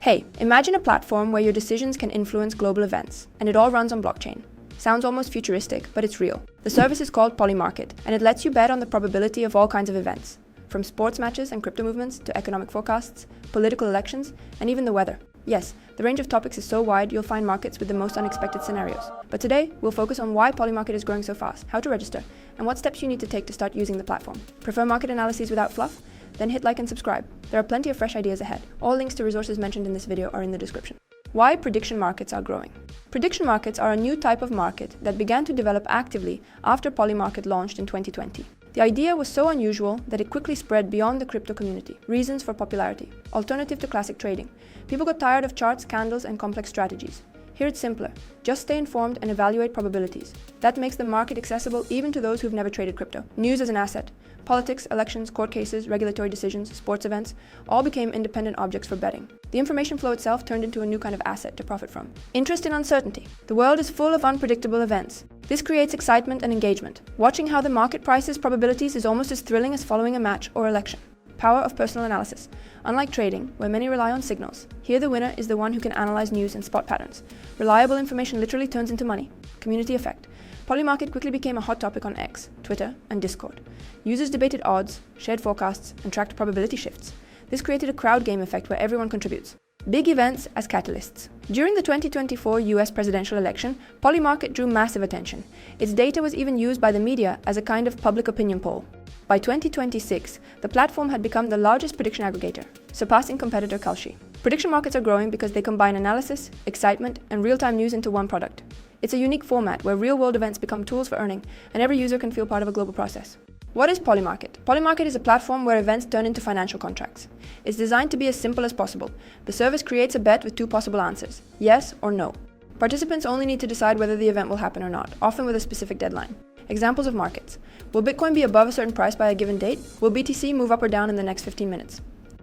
Hey, imagine a platform where your decisions can influence global events, and it all runs on blockchain. Sounds almost futuristic, but it's real. The service is called Polymarket, and it lets you bet on the probability of all kinds of events, from sports matches and crypto movements to economic forecasts, political elections, and even the weather. Yes, the range of topics is so wide you'll find markets with the most unexpected scenarios. But today, we'll focus on why Polymarket is growing so fast, how to register, and what steps you need to take to start using the platform. Prefer market analyses without fluff? Then hit like and subscribe. There are plenty of fresh ideas ahead. All links to resources mentioned in this video are in the description. Why prediction markets are growing. Prediction markets are a new type of market that began to develop actively after Polymarket launched in 2020. The idea was so unusual that it quickly spread beyond the crypto community. Reasons for popularity. Alternative to classic trading. People got tired of charts, candles, and complex strategies. Here it's simpler. Just stay informed and evaluate probabilities. That makes the market accessible even to those who've never traded crypto. News as an asset. Politics, elections, court cases, regulatory decisions, sports events, all became independent objects for betting. The information flow itself turned into a new kind of asset to profit from. Interest in uncertainty. The world is full of unpredictable events. This creates excitement and engagement. Watching how the market prices probabilities is almost as thrilling as following a match or election. Power of personal analysis. Unlike trading, where many rely on signals, here the winner is the one who can analyze news and spot patterns. Reliable information literally turns into money. Community effect. Polymarket quickly became a hot topic on X, Twitter, and Discord. Users debated odds, shared forecasts, and tracked probability shifts. This created a crowd game effect where everyone contributes. Big events as catalysts. During the 2024 US presidential election, Polymarket drew massive attention. Its data was even used by the media as a kind of public opinion poll. By 2026, the platform had become the largest prediction aggregator, surpassing competitor Kalshi. Prediction markets are growing because they combine analysis, excitement, and real-time news into one product. It's a unique format where real-world events become tools for earning, and every user can feel part of a global process. What is Polymarket? Polymarket is a platform where events turn into financial contracts. It's designed to be as simple as possible. The service creates a bet with two possible answers, yes or no. Participants only need to decide whether the event will happen or not, often with a specific deadline. Examples of markets. Will Bitcoin be above a certain price by a given date? Will BTC move up or down in the next 15 minutes?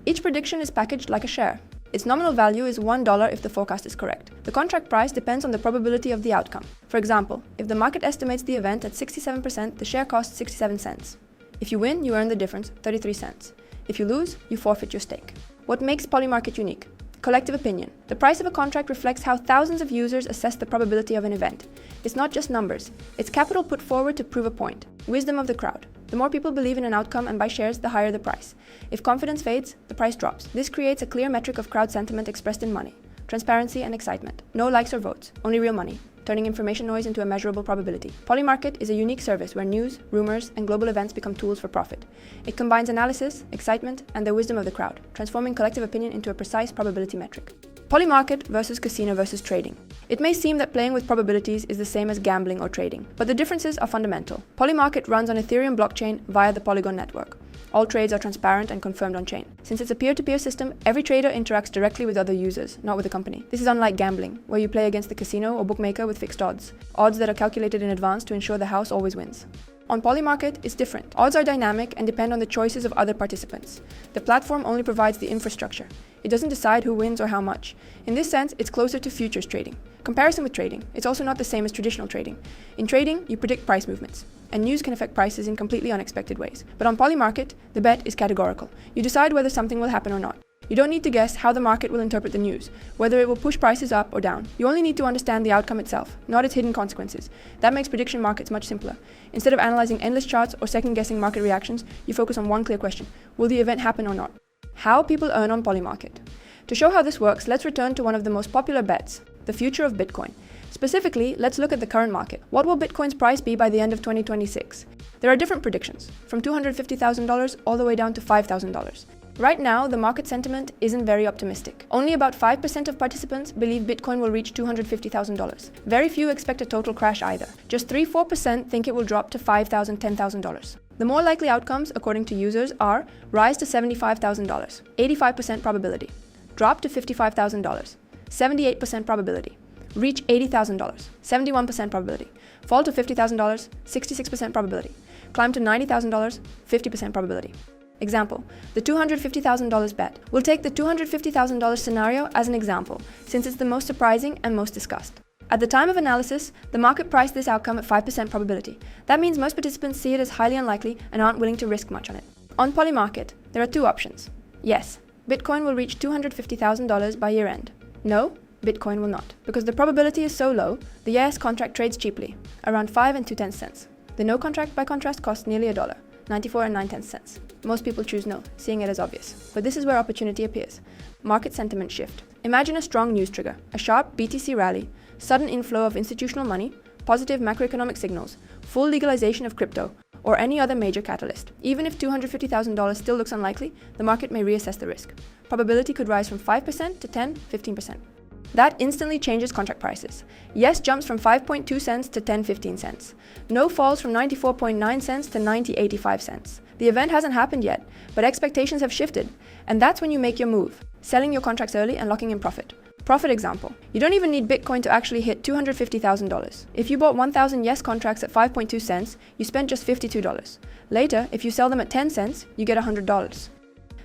Each prediction is packaged like a share. Its nominal value is $1 if the forecast is correct. The contract price depends on the probability of the outcome. For example, if the market estimates the event at 67%, the share costs 67 cents. If you win, you earn the difference, 33 cents. If you lose, you forfeit your stake. What makes Polymarket unique? Collective opinion. The price of a contract reflects how thousands of users assess the probability of an event. It's not just numbers. It's capital put forward to prove a point. Wisdom of the crowd. The more people believe in an outcome and buy shares, the higher the price. If confidence fades, the price drops. This creates a clear metric of crowd sentiment expressed in money. Transparency and excitement. No likes or votes, only real money, turning information noise into a measurable probability. Polymarket is a unique service where news, rumors, and global events become tools for profit. It combines analysis, excitement, and the wisdom of the crowd, transforming collective opinion into a precise probability metric. Polymarket versus casino versus trading. It may seem that playing with probabilities is the same as gambling or trading, but the differences are fundamental. Polymarket runs on Ethereum blockchain via the Polygon network. All trades are transparent and confirmed on-chain. Since it's a peer-to-peer system, every trader interacts directly with other users, not with the company. This is unlike gambling, where you play against the casino or bookmaker with fixed odds that are calculated in advance to ensure the house always wins. On Polymarket, it's different. Odds are dynamic and depend on the choices of other participants. The platform only provides the infrastructure. It doesn't decide who wins or how much. In this sense, it's closer to futures trading. Comparison with trading, it's also not the same as traditional trading. In trading, you predict price movements, and news can affect prices in completely unexpected ways. But on Polymarket, the bet is categorical. You decide whether something will happen or not. You don't need to guess how the market will interpret the news, whether it will push prices up or down. You only need to understand the outcome itself, not its hidden consequences. That makes prediction markets much simpler. Instead of analyzing endless charts or second-guessing market reactions, you focus on one clear question: will the event happen or not? How people earn on Polymarket. To show how this works, let's return to one of the most popular bets, the future of Bitcoin. Specifically, let's look at the current market. What will Bitcoin's price be by the end of 2026? There are different predictions, from $250,000 all the way down to $5,000. Right now, the market sentiment isn't very optimistic. Only about 5% of participants believe Bitcoin will reach $250,000. Very few expect a total crash either. Just 3–4% think it will drop to $5,000, $10,000. The more likely outcomes, according to users, are rise to $75,000, 85% probability, drop to $55,000, 78% probability, reach $80,000, 71% probability, fall to $50,000, 66% probability, climb to $90,000, 50% probability. Example, the $250,000 bet. We'll take the $250,000 scenario as an example, since it's the most surprising and most discussed. At the time of analysis, the market priced this outcome at 5% probability. That means most participants see it as highly unlikely and aren't willing to risk much on it. On Polymarket, there are two options. Yes, Bitcoin will reach $250,000 by year end. No, Bitcoin will not, because the probability is so low, the ES contract trades cheaply, around 5 and 2/10 cents. The no contract, by contrast, costs nearly $1, 94 and 9/10 cents. Most people choose no, seeing it as obvious. But this is where opportunity appears. Market sentiment shift. Imagine a strong news trigger, a sharp BTC rally, sudden inflow of institutional money, positive macroeconomic signals, full legalization of crypto, or any other major catalyst. Even if $250,000 still looks unlikely, the market may reassess the risk. Probability could rise from 5% to 10, 15%. That instantly changes contract prices. Yes jumps from 5.2 cents to 10.15 cents. No falls from 94.9 cents to 90.85 cents. The event hasn't happened yet, but expectations have shifted, and that's when you make your move, selling your contracts early and locking in profit. Profit example. You don't even need Bitcoin to actually hit $250,000. If you bought 1,000 yes contracts at 5.2 cents, you spent just $52. Later, if you sell them at 10 cents, you get $100.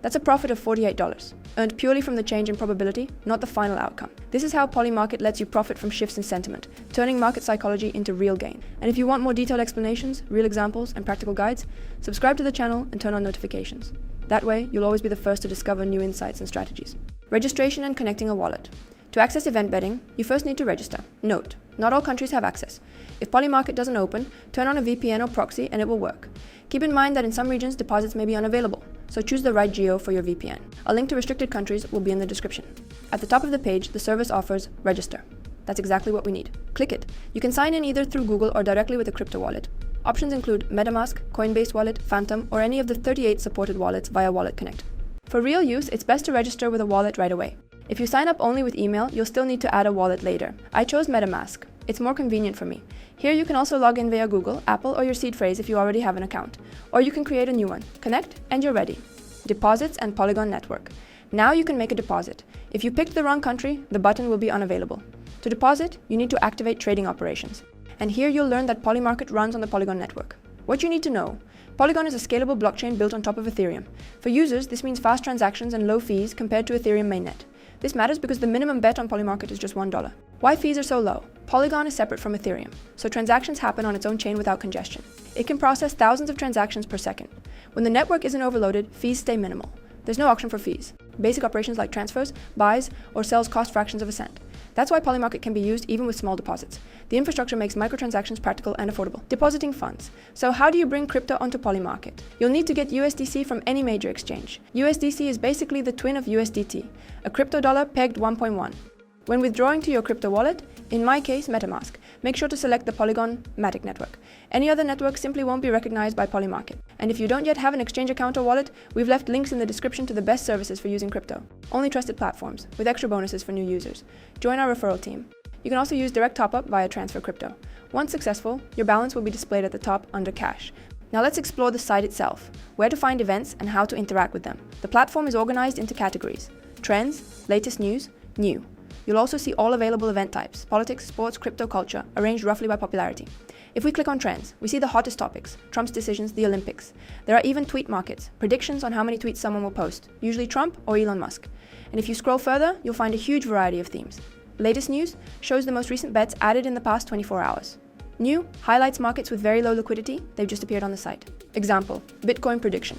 That's a profit of $48, earned purely from the change in probability, not the final outcome. This is how Polymarket lets you profit from shifts in sentiment, turning market psychology into real gain. And if you want more detailed explanations, real examples, and practical guides, subscribe to the channel and turn on notifications. That way, you'll always be the first to discover new insights and strategies. Registration and connecting a wallet. To access event betting, you first need to register. Note, not all countries have access. If Polymarket doesn't open, turn on a VPN or proxy and it will work. Keep in mind that in some regions deposits may be unavailable, so choose the right geo for your VPN. A link to restricted countries will be in the description. At the top of the page, the service offers Register. That's exactly what we need. Click it. You can sign in either through Google or directly with a crypto wallet. Options include MetaMask, Coinbase Wallet, Phantom, or any of the 38 supported wallets via Wallet Connect. For real use, it's best to register with a wallet right away. If you sign up only with email, you'll still need to add a wallet later. I chose MetaMask. It's more convenient for me. Here you can also log in via Google, Apple, or your seed phrase if you already have an account. Or you can create a new one. Connect, and you're ready. Deposits and Polygon network. Now you can make a deposit. If you picked the wrong country, the button will be unavailable. To deposit, you need to activate trading operations. And here you'll learn that Polymarket runs on the Polygon network. What you need to know. Polygon is a scalable blockchain built on top of Ethereum. For users, this means fast transactions and low fees compared to Ethereum mainnet. This matters because the minimum bet on Polymarket is just $1. Why fees are so low? Polygon is separate from Ethereum, so transactions happen on its own chain without congestion. It can process thousands of transactions per second. When the network isn't overloaded, fees stay minimal. There's no auction for fees. Basic operations like transfers, buys, or sells cost fractions of a cent. That's why Polymarket can be used even with small deposits. The infrastructure makes microtransactions practical and affordable. Depositing funds. So how do you bring crypto onto Polymarket? You'll need to get USDC from any major exchange. USDC is basically the twin of USDT, a crypto dollar pegged 1.1. When withdrawing to your crypto wallet, in my case MetaMask, make sure to select the Polygon Matic network. Any other network simply won't be recognized by Polymarket. And if you don't yet have an exchange account or wallet, we've left links in the description to the best services for using crypto. Only trusted platforms, with extra bonuses for new users. Join our referral team. You can also use direct top-up via Transfer Crypto. Once successful, your balance will be displayed at the top under Cash. Now let's explore the site itself, where to find events and how to interact with them. The platform is organized into categories: trends, latest news, new. You'll also see all available event types: politics, sports, crypto, culture, arranged roughly by popularity. If we click on trends, we see the hottest topics: Trump's decisions, the Olympics. There are even tweet markets, predictions on how many tweets someone will post, usually Trump or Elon Musk. And if you scroll further, you'll find a huge variety of themes. Latest news shows the most recent bets added in the past 24 hours. New highlights markets with very low liquidity. They've just appeared on the site. Example, Bitcoin prediction.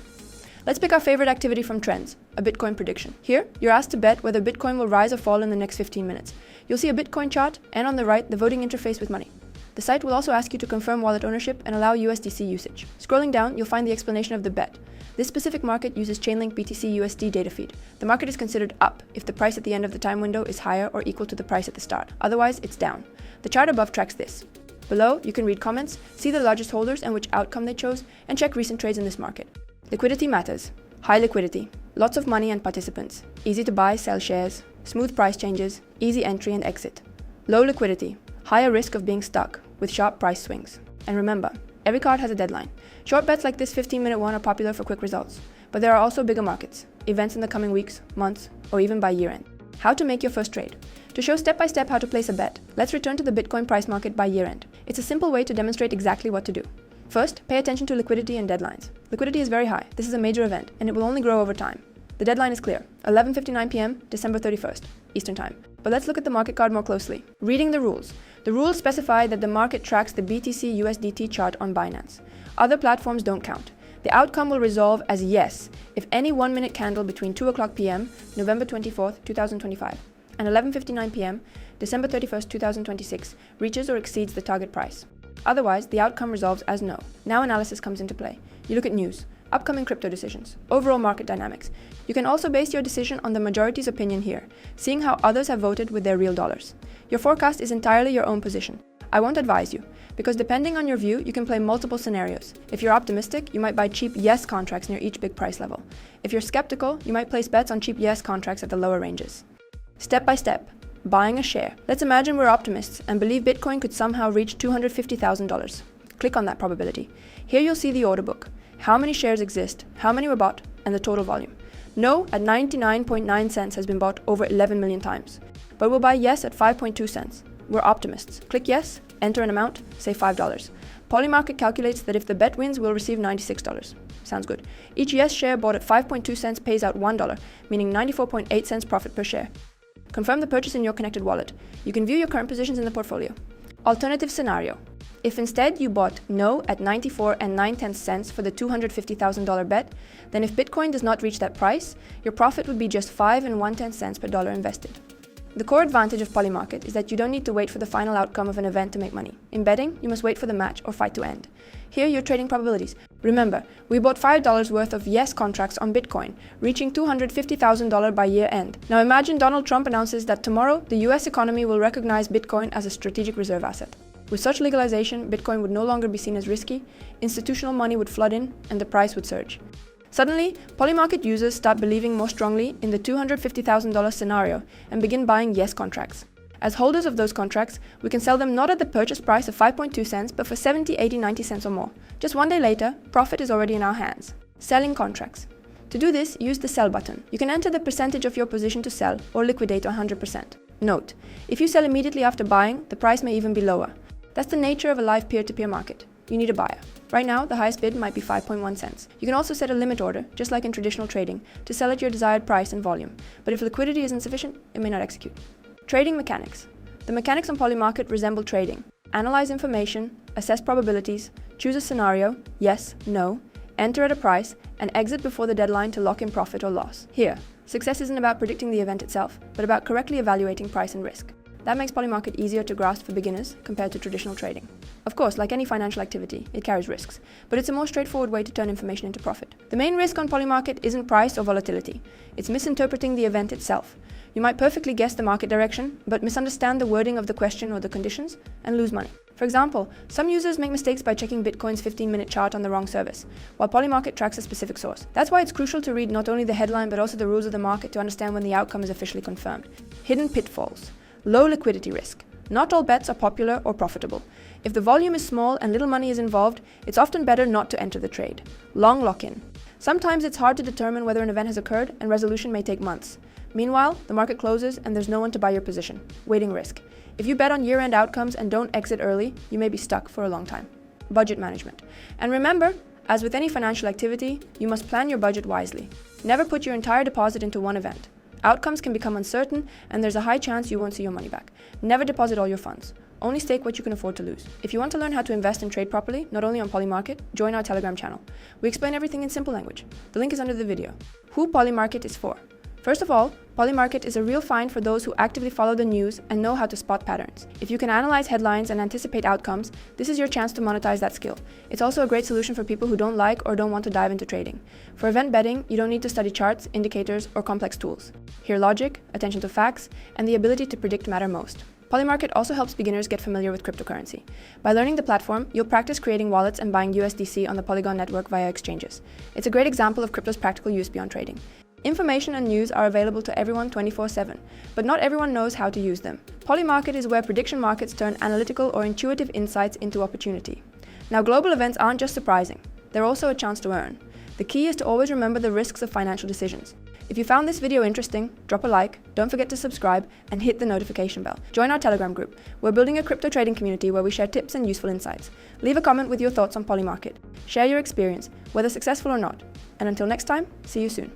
Let's pick our favorite activity from trends, a Bitcoin prediction. Here, you're asked to bet whether Bitcoin will rise or fall in the next 15 minutes. You'll see a Bitcoin chart and on the right, the voting interface with money. The site will also ask you to confirm wallet ownership and allow USDC usage. Scrolling down, you'll find the explanation of the bet. This specific market uses Chainlink BTC USD data feed. The market is considered up if the price at the end of the time window is higher or equal to the price at the start. Otherwise, it's down. The chart above tracks this. Below, you can read comments, see the largest holders and which outcome they chose, and check recent trades in this market. Liquidity matters. High liquidity, lots of money and participants, easy to buy, sell shares, smooth price changes, easy entry and exit. Low liquidity, higher risk of being stuck with sharp price swings. And remember, every card has a deadline. Short bets like this 15-minute one are popular for quick results, but there are also bigger markets, events in the coming weeks, months, or even by year end. How to make your first trade. To show step-by-step how to place a bet, let's return to the Bitcoin price market by year end. It's a simple way to demonstrate exactly what to do. First, pay attention to liquidity and deadlines. Liquidity is very high. This is a major event, and it will only grow over time. The deadline is clear, 11:59 p.m., December 31st, Eastern Time. But let's look at the market card more closely. Reading the rules. The rules specify that the market tracks the BTC USDT chart on Binance. Other platforms don't count. The outcome will resolve as yes if any 1-minute candle between 2 o'clock p.m., November 24th, 2025, and 11:59 p.m., December 31st, 2026, reaches or exceeds the target price. Otherwise, the outcome resolves as no. Now analysis comes into play. You look at news, upcoming crypto decisions, overall market dynamics. You can also base your decision on the majority's opinion here, seeing how others have voted with their real dollars. Your forecast is entirely your own position. I won't advise you, because depending on your view, you can play multiple scenarios. If you're optimistic, you might buy cheap yes contracts near each big price level. If you're skeptical, you might place bets on cheap yes contracts at the lower ranges. Step by step, buying a share. Let's imagine we're optimists and believe Bitcoin could somehow reach $250,000. Click on that probability. Here you'll see the order book, how many shares exist, how many were bought, and the total volume. No at 99.9 cents has been bought over 11 million times, but we'll buy yes at 5.2 cents. We're optimists. Click yes, enter an amount, say $5. Polymarket calculates that if the bet wins, we'll receive $96. Sounds good. Each yes share bought at 5.2 cents pays out $1, meaning 94.8 cents profit per share. Confirm the purchase in your connected wallet. You can view your current positions in the portfolio. Alternative scenario. If instead you bought no at 94 9/10 cents for the $250,000 bet, then if Bitcoin does not reach that price, your profit would be just 5 1/10 cents per dollar invested. The core advantage of Polymarket is that you don't need to wait for the final outcome of an event to make money. In betting, you must wait for the match or fight to end. Here you're trading probabilities. Remember, we bought $5 worth of yes contracts on Bitcoin, reaching $250,000 by year end. Now imagine Donald Trump announces that tomorrow the US economy will recognize Bitcoin as a strategic reserve asset. With such legalization, Bitcoin would no longer be seen as risky, institutional money would flood in, and the price would surge. Suddenly, Polymarket users start believing more strongly in the $250,000 scenario and begin buying yes contracts. As holders of those contracts, we can sell them not at the purchase price of 5.2 cents, but for 70, 80, 90 cents or more. Just one day later, profit is already in our hands. Selling contracts. To do this, use the sell button. You can enter the percentage of your position to sell or liquidate 100%. Note, if you sell immediately after buying, the price may even be lower. That's the nature of a live peer-to-peer market. You need a buyer. Right now, the highest bid might be 5.1 cents. You can also set a limit order, just like in traditional trading, to sell at your desired price and volume. But if liquidity is insufficient, it may not execute. Trading mechanics. The mechanics on Polymarket resemble trading. Analyze information, assess probabilities, choose a scenario, yes, no, enter at a price, and exit before the deadline to lock in profit or loss. Here, success isn't about predicting the event itself, but about correctly evaluating price and risk. That makes Polymarket easier to grasp for beginners compared to traditional trading. Of course, like any financial activity, it carries risks, but it's a more straightforward way to turn information into profit. The main risk on Polymarket isn't price or volatility. It's misinterpreting the event itself. You might perfectly guess the market direction, but misunderstand the wording of the question or the conditions and lose money. For example, some users make mistakes by checking Bitcoin's 15-minute chart on the wrong service, while Polymarket tracks a specific source. That's why it's crucial to read not only the headline but also the rules of the market to understand when the outcome is officially confirmed. Hidden pitfalls. Low liquidity risk. Not all bets are popular or profitable. If the volume is small and little money is involved, it's often better not to enter the trade. Long lock-in. Sometimes it's hard to determine whether an event has occurred and resolution may take months. Meanwhile, the market closes and there's no one to buy your position. Waiting risk. If you bet on year-end outcomes and don't exit early, you may be stuck for a long time. Budget management. And remember, as with any financial activity, you must plan your budget wisely. Never put your entire deposit into one event. Outcomes can become uncertain, and there's a high chance you won't see your money back. Never deposit all your funds. Only stake what you can afford to lose. If you want to learn how to invest and trade properly, not only on Polymarket, join our Telegram channel. We explain everything in simple language. The link is under the video. Who Polymarket is for. First of all, Polymarket is a real find for those who actively follow the news and know how to spot patterns. If you can analyze headlines and anticipate outcomes, this is your chance to monetize that skill. It's also a great solution for people who don't like or don't want to dive into trading. For event betting, you don't need to study charts, indicators, or complex tools. Here logic, attention to facts, and the ability to predict matter most. Polymarket also helps beginners get familiar with cryptocurrency. By learning the platform, you'll practice creating wallets and buying USDC on the Polygon network via exchanges. It's a great example of crypto's practical use beyond trading. Information and news are available to everyone 24/7, but not everyone knows how to use them. Polymarket is where prediction markets turn analytical or intuitive insights into opportunity. Now, global events aren't just surprising, they're also a chance to earn. The key is to always remember the risks of financial decisions. If you found this video interesting, drop a like, don't forget to subscribe, and hit the notification bell. Join our Telegram group. We're building a crypto trading community where we share tips and useful insights. Leave a comment with your thoughts on Polymarket. Share your experience, whether successful or not. And until next time, see you soon.